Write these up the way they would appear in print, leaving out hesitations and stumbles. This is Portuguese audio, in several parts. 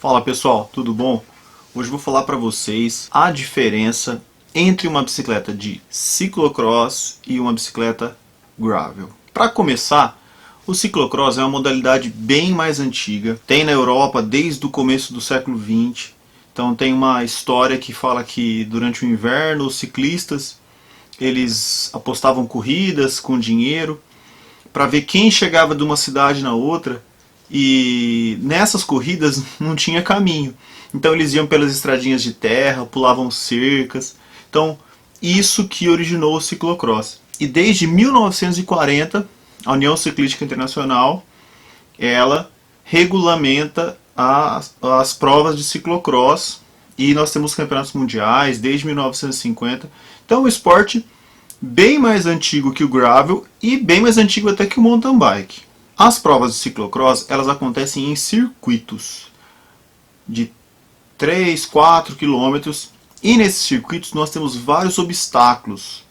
Fala pessoal, tudo bom? Hoje eu vou falar para vocês a diferença entre uma bicicleta de ciclocross e uma bicicleta gravel. Para começar, o ciclocross é uma modalidade bem mais antiga, tem na Europa desde o começo do século XX. Então tem uma história que fala que durante o inverno os ciclistas eles apostavam corridas com dinheiro para ver quem chegava de uma cidade na outra. E nessas corridas não tinha caminho. Então eles iam pelas estradinhas de terra, pulavam cercas. Então isso que originou o ciclocross. E desde 1940, a União Ciclística Internacional, ela regulamenta as provas de ciclocross. E nós temos campeonatos mundiais desde 1950. Então é um esporte bem mais antigo que o gravel e bem mais antigo até que o mountain bike. As provas de ciclocross, elas acontecem em circuitos de 3, 4 quilômetros. E nesses circuitos nós temos vários obstáculos.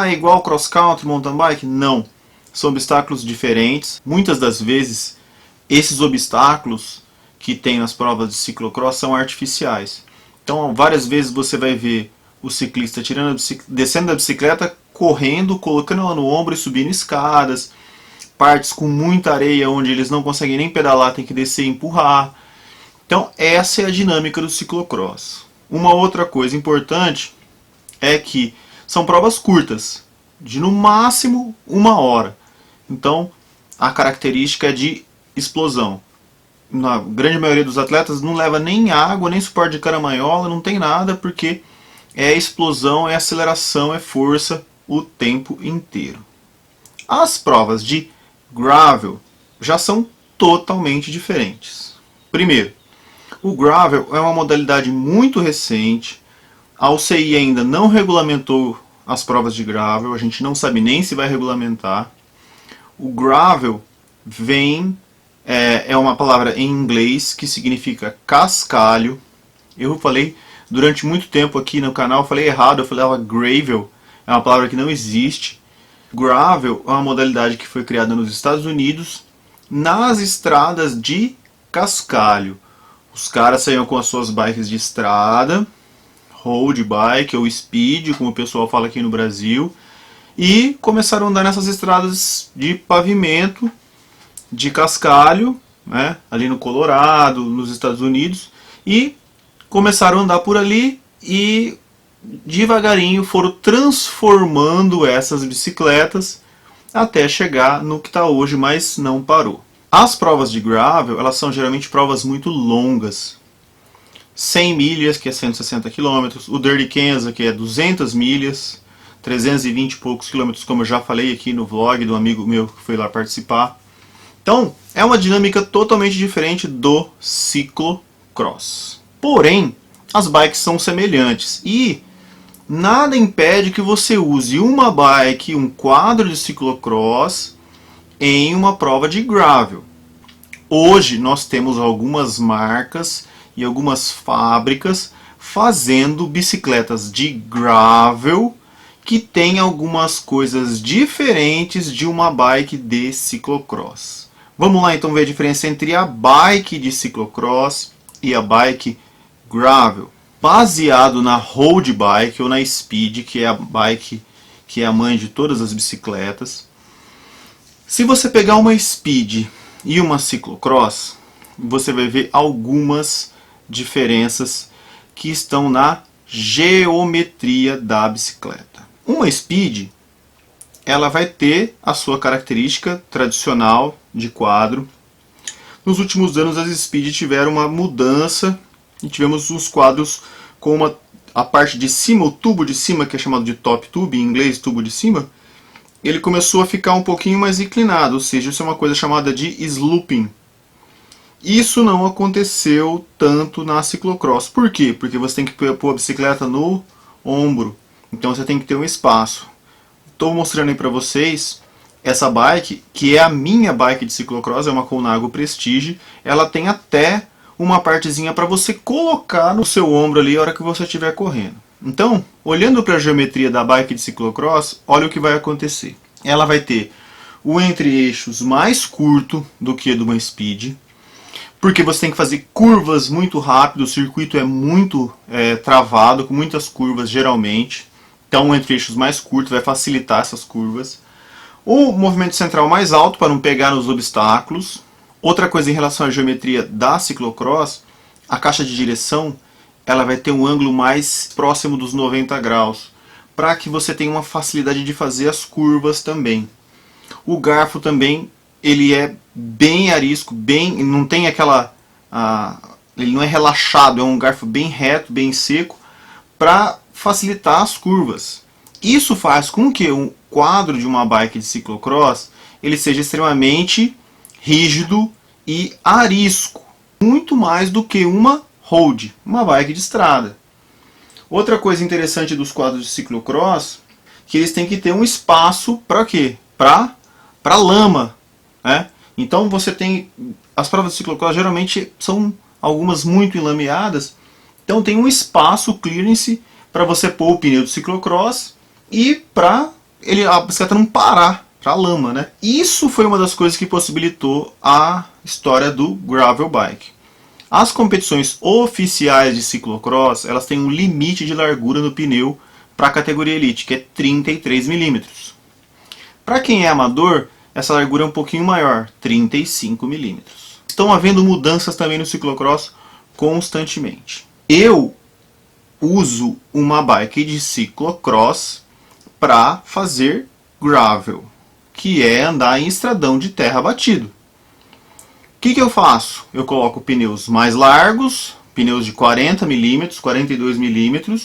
É igual cross country, mountain bike? Não. São obstáculos diferentes. Muitas das vezes, esses obstáculos que tem nas provas de ciclocross são artificiais. Então, várias vezes você vai ver o ciclista descendo da bicicleta, correndo, colocando ela no ombro e subindo escadas. Partes com muita areia onde eles não conseguem nem pedalar, tem que descer e empurrar. Então essa é a dinâmica do ciclocross. Uma outra coisa importante é que são provas curtas, de no máximo 1 hora. Então a característica é de explosão. Na grande maioria dos atletas não leva nem água, nem suporte de caramanhola, não tem nada, porque é explosão, é aceleração, é força o tempo inteiro. As provas de gravel já são totalmente diferentes. Primeiro, o gravel é uma modalidade muito recente. A UCI ainda não regulamentou as provas de gravel, a gente não sabe nem se vai regulamentar. O gravel é uma palavra em inglês que significa cascalho. Eu falei durante muito tempo aqui no canal, eu falei errado, eu falava gravel, é uma palavra que não existe. Gravel é uma modalidade que foi criada nos Estados Unidos nas estradas de cascalho. Os caras saíam com as suas bikes de estrada, road bike ou speed, como o pessoal fala aqui no Brasil, e começaram a andar nessas estradas de pavimento, de cascalho, né, ali no Colorado, nos Estados Unidos, e começaram a andar por ali e devagarinho foram transformando essas bicicletas até chegar no que está hoje, mas não parou. As provas de gravel, elas são geralmente provas muito longas. 100 milhas, que é 160 km, o Dirty Kansas, que é 200 milhas, 320 e poucos quilômetros, como eu já falei aqui no vlog do amigo meu que foi lá participar. Então, é uma dinâmica totalmente diferente do ciclocross. Porém, as bikes são semelhantes e nada impede que você use uma bike, um quadro de ciclocross, em uma prova de gravel. Hoje nós temos algumas marcas e algumas fábricas fazendo bicicletas de gravel que tem algumas coisas diferentes de uma bike de ciclocross. Vamos lá então ver a diferença entre a bike de ciclocross e a bike gravel. Baseado na road bike ou na speed, que é a bike que é a mãe de todas as bicicletas. Se você pegar uma speed e uma ciclocross, você vai ver algumas diferenças que estão na geometria da bicicleta. Uma speed, ela vai ter a sua característica tradicional de quadro. Nos últimos anos as speed tiveram uma mudança e tivemos os quadros com a parte de cima, o tubo de cima, que é chamado de top tube, em inglês tubo de cima, ele começou a ficar um pouquinho mais inclinado, ou seja, isso é uma coisa chamada de sloping. Isso não aconteceu tanto na ciclocross. Por quê? Porque você tem que pôr a bicicleta no ombro, então você tem que ter um espaço. Estou mostrando aí para vocês essa bike, que é a minha bike de ciclocross, é uma Colnago Prestige, ela tem até uma partezinha para você colocar no seu ombro ali a hora que você estiver correndo. Então, olhando para a geometria da bike de ciclocross, olha o que vai acontecer. Ela vai ter o entre-eixos mais curto do que do uma speed. porque você tem que fazer curvas muito rápido, o circuito é muito travado, com muitas curvas geralmente. Então, um entre-eixos mais curto vai facilitar essas curvas. O movimento central mais alto para não pegar nos obstáculos. Outra coisa em relação à geometria da ciclocross, a caixa de direção ela vai ter um ângulo mais próximo dos 90 graus, para que você tenha uma facilidade de fazer as curvas também. O garfo também, ele é bem arisco, não tem aquela... ele não é relaxado, é um garfo bem reto, bem seco, para facilitar as curvas. Isso faz com que o quadro de uma bike de ciclocross ele seja extremamente rígido e arisco, muito mais do que uma road, uma bike de estrada. Outra coisa interessante dos quadros de ciclocross, que eles têm que ter um espaço para quê? Para lama, né? Então você tem as provas de ciclocross geralmente são algumas muito enlameadas, então tem um espaço clearance para você pôr o pneu do ciclocross e para a bicicleta não parar para a lama, né? Isso foi uma das coisas que possibilitou a história do gravel bike. As competições oficiais de ciclocross, elas têm um limite de largura no pneu para a categoria Elite, que é 33 mm. Para quem é amador, essa largura é um pouquinho maior, 35 mm. Estão havendo mudanças também no ciclocross constantemente. Eu uso uma bike de ciclocross para fazer gravel, que é andar em estradão de terra batido. O que eu faço? Eu coloco pneus mais largos, pneus de 40 mm, 42 mm,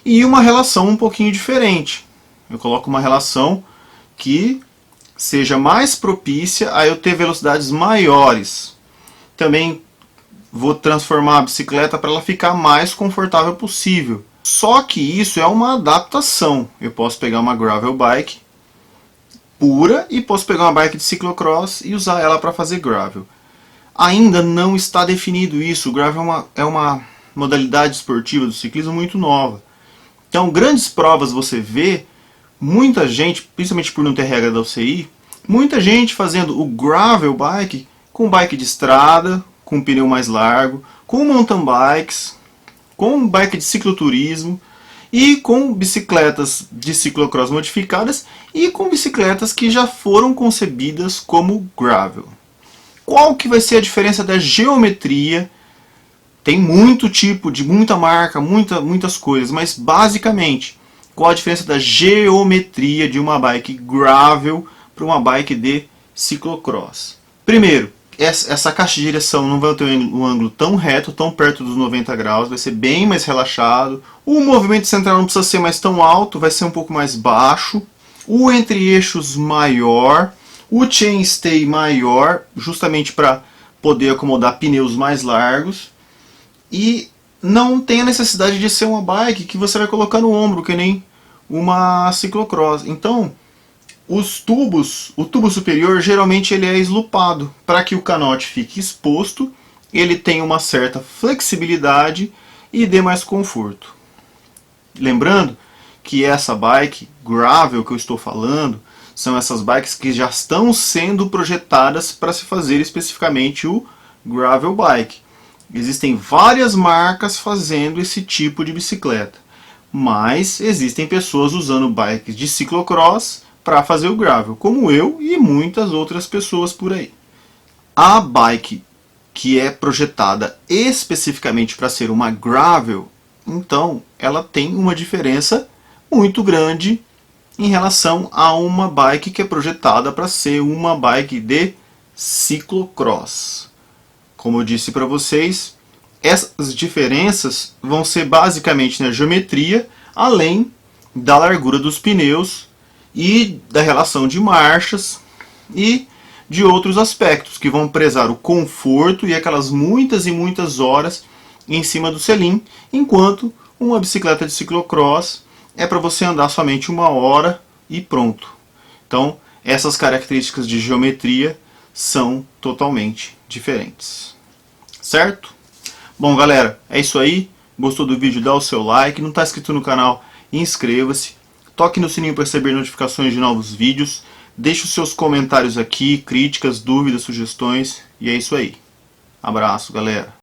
e uma relação um pouquinho diferente. Eu coloco uma relação que seja mais propícia a eu ter velocidades maiores. Também vou transformar a bicicleta para ela ficar mais confortável possível. Só que isso é uma adaptação. Eu posso pegar uma gravel bike pura e posso pegar uma bike de ciclocross e usar ela para fazer gravel. Ainda não está definido isso. O gravel é uma modalidade esportiva do ciclismo muito nova. Então, grandes provas você vê muita gente, principalmente por não ter regra da UCI, muita gente fazendo o gravel bike com bike de estrada, com pneu mais largo, com mountain bikes, com bike de cicloturismo e com bicicletas de ciclocross modificadas e com bicicletas que já foram concebidas como gravel. Qual que vai ser a diferença da geometria? Tem muito tipo, de muita marca, muitas coisas, mas basicamente, qual a diferença da geometria de uma bike gravel para uma bike de ciclocross? Primeiro, essa caixa de direção não vai ter um ângulo tão reto, tão perto dos 90 graus, vai ser bem mais relaxado. O movimento central não precisa ser mais tão alto, vai ser um pouco mais baixo. O entre-eixos maior, o chainstay maior, justamente para poder acomodar pneus mais largos. E não tem a necessidade de ser uma bike que você vai colocar no ombro, que nem uma ciclocross. Então, o tubo superior geralmente ele é eslupado para que o canote fique exposto, ele tenha uma certa flexibilidade e dê mais conforto. Lembrando que essa bike gravel que eu estou falando são essas bikes que já estão sendo projetadas para se fazer especificamente o gravel bike. Existem várias marcas fazendo esse tipo de bicicleta, mas existem pessoas usando bikes de ciclocross para fazer o gravel, como eu e muitas outras pessoas por aí. A bike que é projetada especificamente para ser uma gravel, então ela tem uma diferença muito grande em relação a uma bike que é projetada para ser uma bike de ciclocross. Como eu disse para vocês, essas diferenças vão ser basicamente na geometria, além da largura dos pneus e da relação de marchas e de outros aspectos que vão prezar o conforto e aquelas muitas e muitas horas em cima do selim, enquanto uma bicicleta de ciclocross é para você andar somente 1 hora e pronto. Então, essas características de geometria são totalmente diferentes. Certo? Bom, galera, é isso aí. Gostou do vídeo? Dá o seu like. Não está inscrito no canal? Inscreva-se. Toque no sininho para receber notificações de novos vídeos. Deixe os seus comentários aqui, críticas, dúvidas, sugestões. E é isso aí. Abraço, galera.